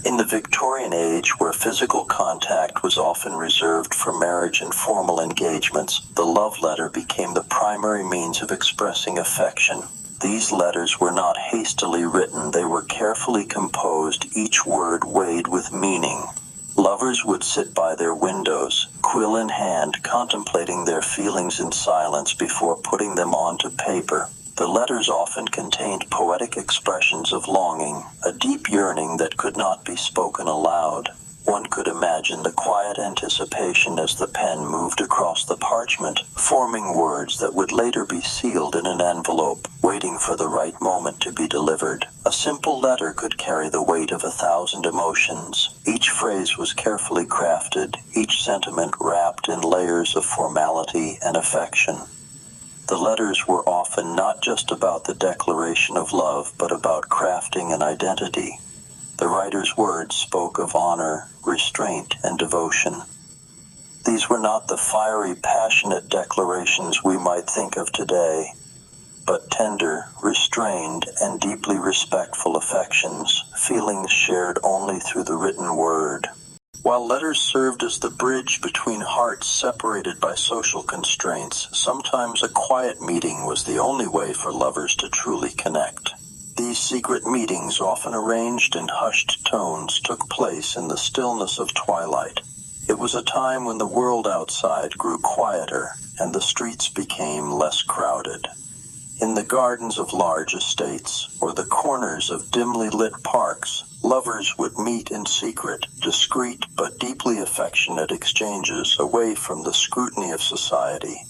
In the Victorian age, where physical contact was often reserved for marriage and formal engagements, the love letter became the primary means of expressing affection. These letters were not hastily written, they were carefully composed, each word weighed with meaning. Lovers would sit by their windows, quill in hand, contemplating their feelings in silence before putting them onto paper. The letters often contained poetic expressions of longing, a deep yearning that could not be spoken aloud. One could imagine the quiet anticipation as the pen moved across the parchment, forming words that would later be sealed in an envelope, waiting for the right moment to be delivered. A simple letter could carry the weight of 1,000 emotions. Each phrase was carefully crafted, each sentiment wrapped in layers of formality and affection. The letters were often not just about the declaration of love, but about crafting an identity. The writer's words spoke of honor, restraint, and devotion. These were not the fiery, passionate declarations we might think of today, but tender, restrained, and deeply respectful affections, feelings shared only through the written word. While letters served as the bridge between hearts separated by social constraints, sometimes a quiet meeting was the only way for lovers to truly connect. These secret meetings, often arranged in hushed tones, took place in the stillness of twilight. It was a time when the world outside grew quieter and the streets became less crowded. In the gardens of large estates or the corners of dimly lit parks, lovers would meet in secret, discreet but deeply affectionate exchanges away from the scrutiny of society.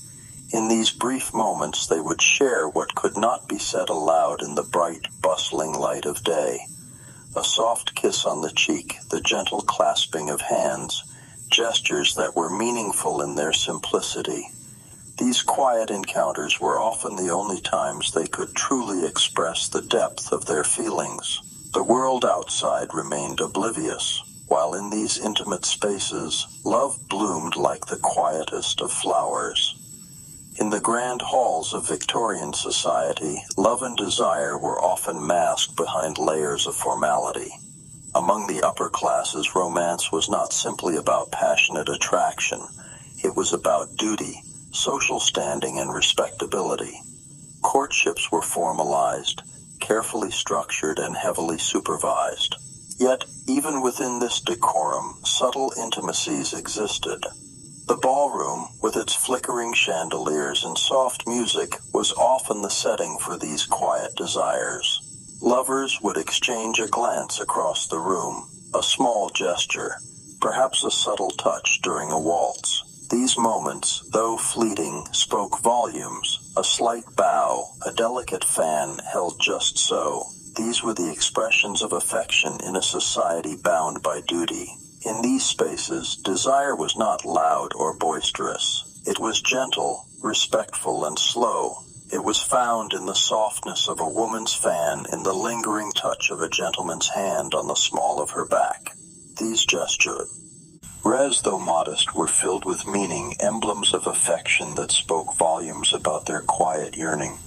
In these brief moments, they would share what could not be said aloud in the bright, bustling light of day. A soft kiss on the cheek, the gentle clasping of hands, gestures that were meaningful in their simplicity. These quiet encounters were often the only times they could truly express the depth of their feelings. The world outside remained oblivious, while in these intimate spaces, love bloomed like the quietest of flowers. In the grand halls of Victorian society, love and desire were often masked behind layers of formality. Among the upper classes, romance was not simply about passionate attraction. It was about duty, social standing, and respectability. Courtships were formalized, carefully structured, and heavily supervised. Yet, even within this decorum, subtle intimacies existed. The ballroom, with its flickering chandeliers and soft music, was often the setting for these quiet desires. Lovers would exchange a glance across the room, a small gesture, perhaps a subtle touch during a waltz. These moments, though fleeting, spoke volumes. A slight bow, a delicate fan held just so. These were the expressions of affection in a society bound by duty. In these spaces, desire was not loud or boisterous. It was gentle, respectful, and slow. It was found in the softness of a woman's fan, in the lingering touch of a gentleman's hand on the small of her back. These gestures, though modest, were filled with meaning, emblems of affection that spoke volumes about their quiet yearning.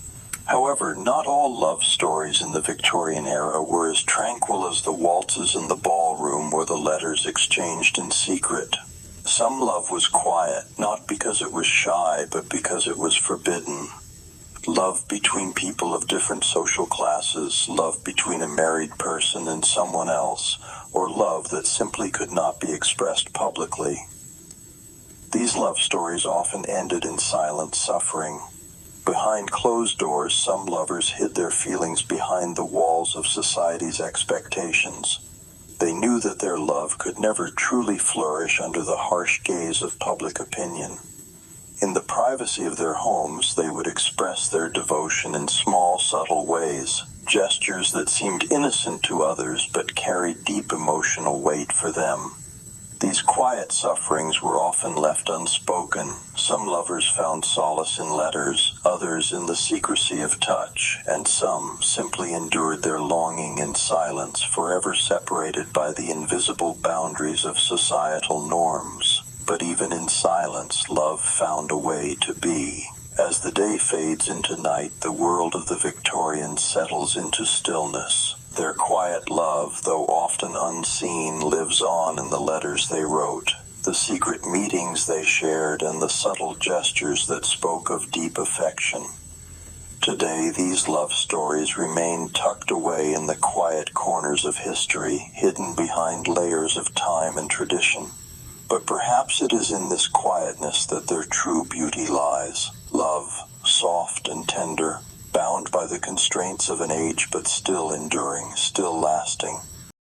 However, not all love stories in the Victorian era were as tranquil as the waltzes in the ballroom or the letters exchanged in secret. Some love was quiet, not because it was shy, but because it was forbidden. Love between people of different social classes, love between a married person and someone else, or love that simply could not be expressed publicly. These love stories often ended in silent suffering. Behind closed doors, some lovers hid their feelings behind the walls of society's expectations. They knew that their love could never truly flourish under the harsh gaze of public opinion. In the privacy of their homes, they would express their devotion in small, subtle ways, gestures that seemed innocent to others but carried deep emotional weight for them. These quiet sufferings were often left unspoken. Some lovers found solace in letters, others in the secrecy of touch, and some simply endured their longing in silence, forever separated by the invisible boundaries of societal norms. But even in silence, love found a way to be. As the day fades into night, the world of the Victorians settles into stillness. Their quiet love, though often unseen, lives on in the letters they wrote, the secret meetings they shared, and the subtle gestures that spoke of deep affection. Today, these love stories remain tucked away in the quiet corners of history, hidden behind layers of time and tradition. But perhaps it is in this quietness that their true beauty lies. Love, soft and tender, bound by the constraints of an age but still enduring, still lasting.